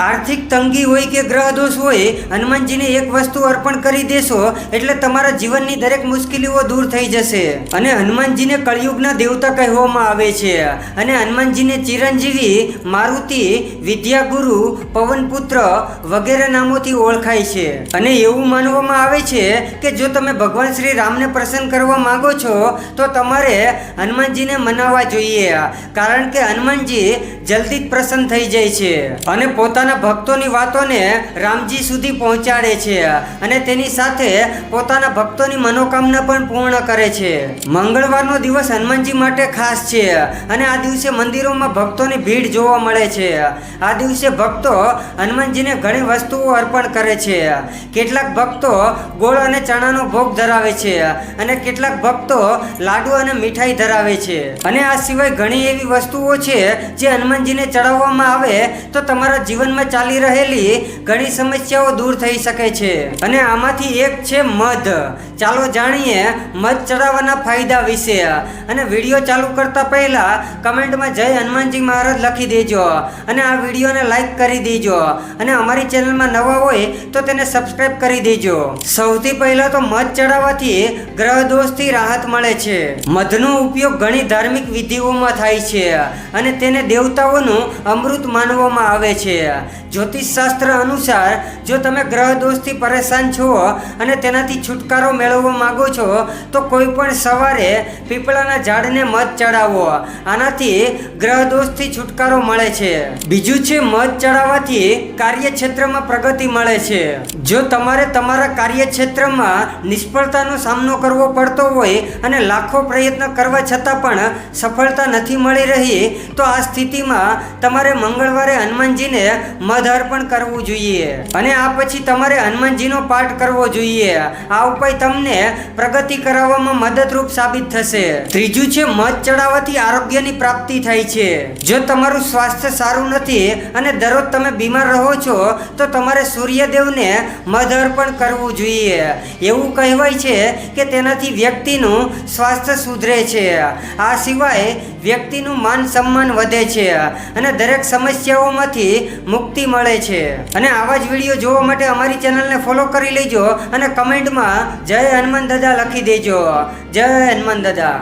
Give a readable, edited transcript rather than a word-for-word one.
આર્થિક તંગી હોય કે ગ્રહ દોષ હોય, હનુમાનજીને એક વસ્તુ અર્પણ કરી દેશો એટલે તમારા જીવનની દરેક મુશ્કેલીઓ દૂર થઈ જશે. અને હનુમાનજીને કળિયુગના દેવતા કહેવામાં આવે છે. અને હનુમાનજીને ચિરંજીવી, મારુતિ, વિદ્યાગુરુ, પવનપુત્ર વગેરે નામોથી ઓળખાય છે. અને એવું માનવામાં આવે છે કે જો તમે ભગવાન શ્રી રામને પ્રસન્ન કરવા માંગો છો તો તમારે હનુમાનજીને મનાવવા જોઈએ, કારણ કે હનુમાનજી જલ્દી જ પ્રસન્ન થઈ જાય છે અને પોતાના ભક્તોની વાતોને રામજી સુધી પહોંચાડે છે અને તેની સાથે પોતાના ભક્તોની મનોકામના પણ પૂર્ણ કરે છે. મંગળવારનો દિવસ હનુમાનજી માટે ખાસ છે અને આ દિવસે મંદિરોમાં ભક્તોની ભીડ જોવા મળે છે. આ દિવસે ભક્તો હનુમાનજીને ઘણી વસ્તુઓ અર્પણ કરે છે. કેટલાક ભક્તો ગોળ અને ચણાનો ભોગ ધરાવે છે અને કેટલાક ભક્તો લાડુ અને મીઠાઈ ધરાવે છે. અને આ સિવાય ઘણી એવી વસ્તુઓ છે જે હનુમાનજીને ચડાવવામાં આવે તો તમારા જીવનમાં ચાલી રહેલી ઘણી સમસ્યાઓ દૂર થઈ શકે છે. અને આમાંથી એક છે મધ. ચાલો જાણીએ મધ ચડાવવાના ફાયદા વિશે. અને વિડીયો ચાલુ કરતા પહેલા કમેન્ટમાં જય હનુમાનજી મહારાજ લખી દેજો અને આ વિડીયોને લાઈક કરી દેજો અને અમારી ચેનલમાં નવા હોય તો તેને સબસ્ક્રાઇબ કરી દેજો. સૌથી પહેલા તો મધ ચડાવવાથી ગ્રહ દોષથી રાહત મળે છે. મધનો ઉપયોગ ઘણી ધાર્મિક વિધિઓમાં થાય છે અને તેને દેવતાઓનું અમૃત માનવામાં આવે છે. જ્યોતિષ શાસ્ત્ર અનુસાર જો તમે ગ્રહ દોષથી પરેશાન છો અને તેનાથી છુટકારો મેળવવા માંગો છો તો કોઈ પણ સવારે પીપળાના ઝાડને મધ ચડાવો. આનાથી ગ્રહ દોષથી છુટકારો મળે છે. બીજું છે મધ ચડાવવાથી કાર્યક્ષેત્રમાં પ્રગતિ મળે છે. જો તમારે તમારા કાર્યક્ષેત્રમાં નિષ્ફળતાનો સામનો કરવો પડતો હોય અને લાખો પ્રયત્ન કરવા છતાં પણ સફળતા નથી મળી રહી તો આ સ્થિતિમાં તમારે મંગળવારે હનુમાનજીને મધ અર્પણ કરવું જોઈએ અને આ પછી તમારે હનુમાનજીનો પાઠ કરવો જોઈએ. આ ઉપાય તમને પ્રગતિ કરાવવામાં મદદરૂપ સાબિત થશે. ત્રીજું છે મધ ચડાવવાથી આરોગ્યની પ્રાપ્તિ થાય છે. જો તમારું સ્વાસ્થ્ય સારું નથી અને દરરોજ તમે બીમાર રહો છો તો તમારે સૂર્યદેવને મધ અર્પણ કરવું જોઈએ. એવું કહેવાય છે કે તેનાથી વ્યક્તિનું સ્વાસ્થ્ય સુધરે છે. આ સિવાય વ્યક્તિનું માન સન્માન વધે છે અને દરેક સમસ્યાઓમાંથી મુક્તિ મળે છે. અને આવા જ વિડીયો જોવા માટે અમારી ચેનલને ફોલો કરી લેજો અને કમેન્ટમાં જય હનુમાન દાદા લખી દેજો. જય હનુમાન દાદા.